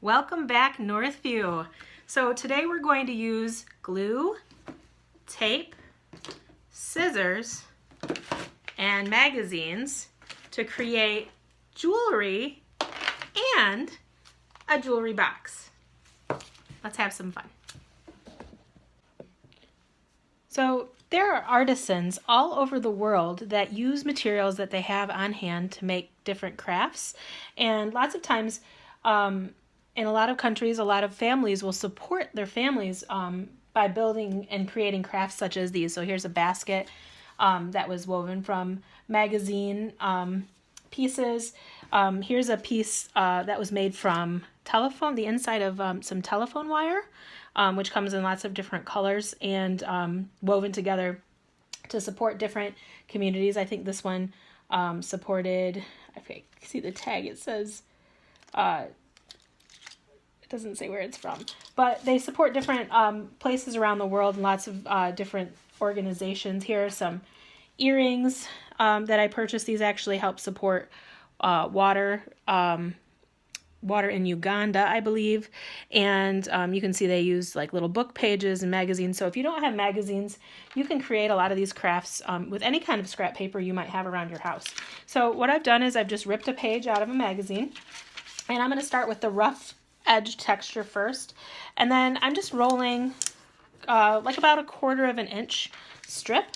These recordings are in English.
Welcome back, Northview. So today we're going to use glue, tape, scissors, and magazines to create jewelry and a jewelry box. Let's have some fun. So there are artisans all over the world that use materials that they have on hand to make different crafts, and lots of times in a lot of countries, a lot of families will support their families by building and creating crafts such as these. So here's a basket that was woven from magazine pieces. Here's a piece that was made from the inside of some telephone wire, which comes in lots of different colors and woven together to support different communities. I think this one supported, I see the tag, it says, it doesn't say where it's from, but they support different places around the world and lots of different organizations. Here are some earrings that I purchased. These actually help support water in Uganda, I believe. And you can see they use like little book pages and magazines. So if you don't have magazines, you can create a lot of these crafts with any kind of scrap paper you might have around your house. So what I've done is I've just ripped a page out of a magazine, and I'm going to start with the rough edge texture first. And then I'm just rolling like about 1/4 inch strip.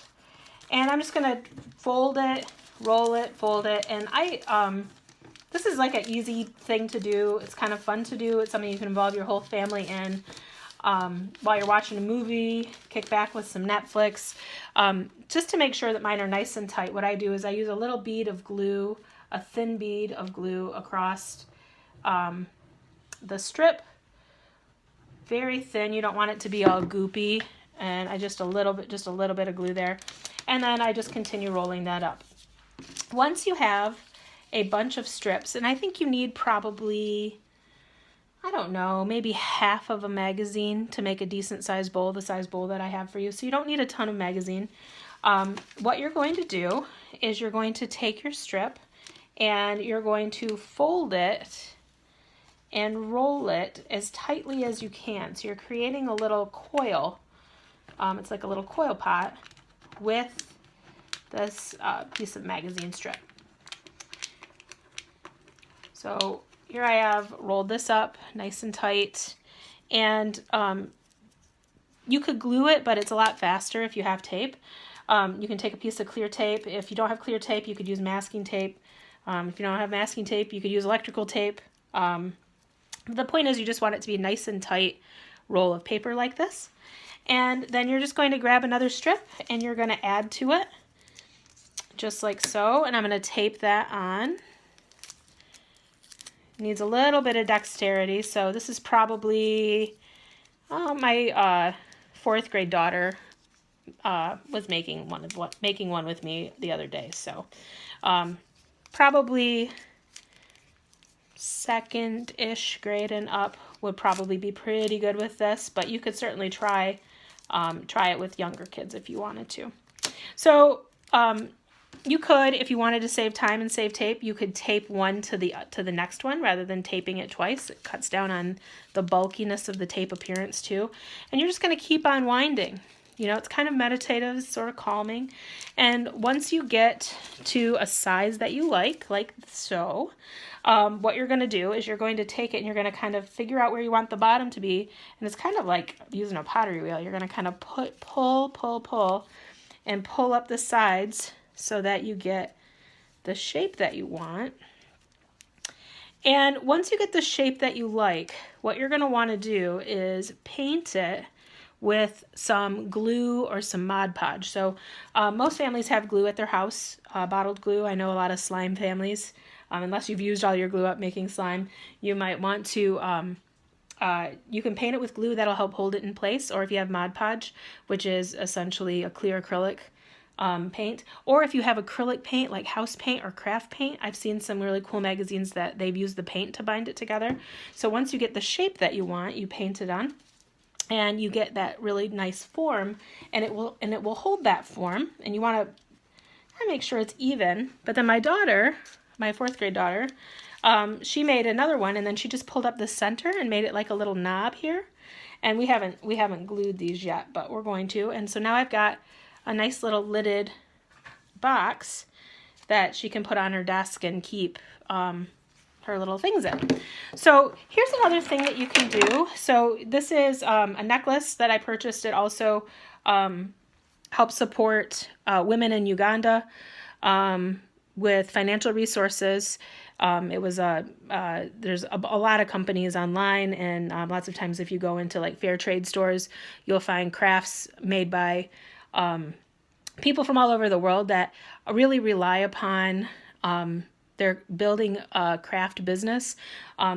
And I'm just going to fold it, roll it, fold it. And this is like an easy thing to do. It's kind of fun to do. It's something you can involve your whole family in while you're watching a movie, kick back with some Netflix. Just to make sure that mine are nice and tight, what I do is I use a little bead of glue, a thin bead of glue across the strip. Very thin. You don't want it to be all goopy. And I just a little bit of glue there. And then I just continue rolling that up. Once you have a bunch of strips, and I think you need probably, I don't know, maybe half of a magazine to make a decent sized bowl, the size bowl that I have for you. So you don't need a ton of magazine. What you're going to do is you're going to take your strip and you're going to fold it and roll it as tightly as you can. So you're creating a little coil. It's like a little coil pot with this piece of magazine strip. So here I have rolled this up nice and tight, and you could glue it, but it's a lot faster if you have tape. You can take a piece of clear tape. If you don't have clear tape, you could use masking tape. If you don't have masking tape, you could use electrical tape. The point is you just want it to be a nice and tight roll of paper like this. And then you're just going to grab another strip and you're going to add to it just like so. And I'm going to tape that on. It needs a little bit of dexterity. So this is probably my 4th grade daughter was making one with me the other day. So probably 2nd-ish grade and up would probably be pretty good with this, but you could certainly try it with younger kids if you wanted to. So you could, if you wanted to save time and save tape, you could tape one to the next one rather than taping it twice. It cuts down on the bulkiness of the tape appearance too. And you're just going to keep on winding. You know, it's kind of meditative, it's sort of calming. And once you get to a size that you like so, what you're going to do is you're going to take it and you're going to kind of figure out where you want the bottom to be. And it's kind of like using a pottery wheel. You're going to kind of pull, and pull up the sides so that you get the shape that you want. And once you get the shape that you like, what you're going to want to do is paint it with some glue or some Mod Podge. So most families have glue at their house, bottled glue. I know a lot of slime families, unless you've used all your glue up making slime, you might want to, you can paint it with glue that'll help hold it in place, or if you have Mod Podge, which is essentially a clear acrylic paint, or if you have acrylic paint like house paint or craft paint. I've seen some really cool magazines that they've used the paint to bind it together. So once you get the shape that you want, you paint it on. And you get that really nice form, and it will hold that form. And you want to make sure it's even. But then my daughter, my 4th grade daughter, She made another one, and then she just pulled up the center and made it like a little knob here. And we haven't glued these yet, but we're going to. And so now I've got a nice little lidded box that she can put on her desk and keep her little things in. So here's another thing that you can do. So this is a necklace that I purchased. It also helps support women in Uganda with financial resources. It was there's a lot of companies online, and lots of times if you go into like fair trade stores, you'll find crafts made by people from all over the world that really rely upon they're building a craft business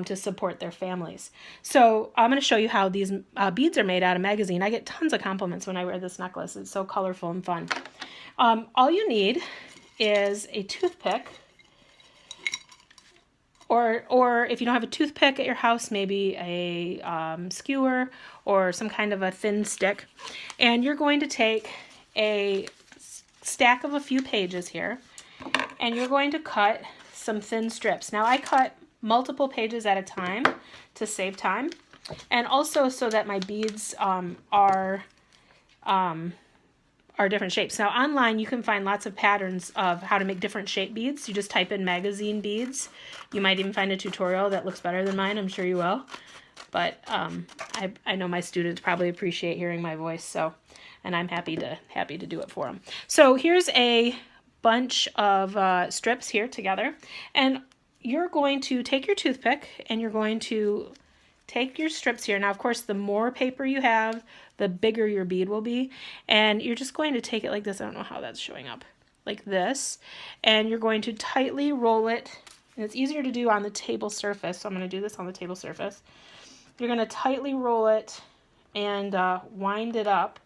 to support their families. So I'm going to show you how these beads are made out of magazine. I get tons of compliments when I wear this necklace. It's so colorful and fun. All you need is a toothpick, or if you don't have a toothpick at your house, maybe a skewer or some kind of a thin stick. And you're going to take a stack of a few pages here, and you're going to cut some thin strips. Now I cut multiple pages at a time to save time, and also so that my beads are different shapes. Now online you can find lots of patterns of how to make different shape beads. You just type in magazine beads. You might even find a tutorial that looks better than mine. I'm sure you will. But I know my students probably appreciate hearing my voice, so, and I'm happy to do it for them. So here's a bunch of strips here together, and you're going to take your toothpick and you're going to take your strips here. Now, of course, the more paper you have, the bigger your bead will be, and you're just going to take it like this. I don't know how that's showing up. Like this, and you're going to tightly roll it, and it's easier to do on the table surface, so I'm going to do this on the table surface. You're going to tightly roll it and wind it up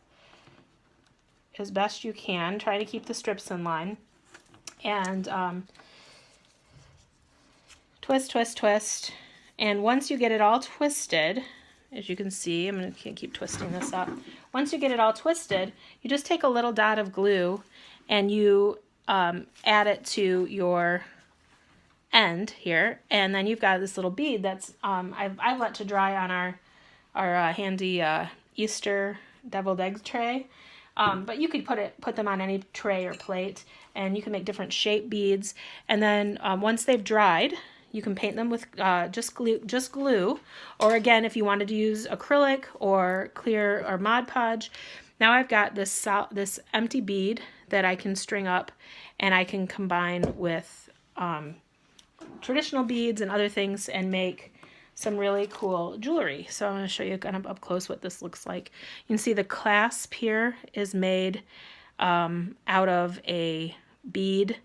as best you can, trying to keep the strips in line, and twist, twist, twist. And once you get it all twisted, as you can see, I'm going to keep twisting this up. Once you get it all twisted, you just take a little dot of glue and you add it to your end here, and then you've got this little bead that's I've let to dry on our handy Easter deviled egg tray. But you could put them on any tray or plate, and you can make different shape beads. And then once they've dried, you can paint them with just glue, or again, if you wanted to use acrylic or clear or Mod Podge. Now I've got this empty bead that I can string up, and I can combine with traditional beads and other things and make some really cool jewelry. So I'm going to show you kind of up close what this looks like. You can see the clasp here is made out of a bead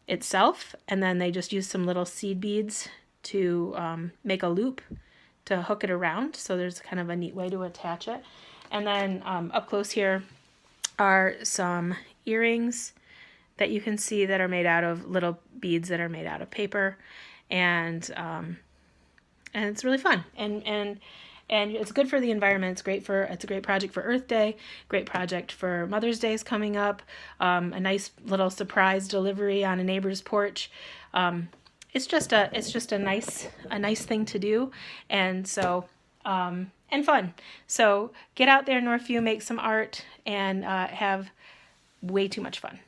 itself, and then they just use some little seed beads to make a loop to hook it around. So there's kind of a neat way to attach it. And then up close here are some earrings that you can see that are made out of little beads that are made out of paper, and it's really fun, and it's good for the environment. It's a great project for Earth Day, great project for Mother's Day is coming up, a nice little surprise delivery on a neighbor's porch. It's just a nice thing to do, and so and fun. So get out there, Northview, make some art, and have way too much fun.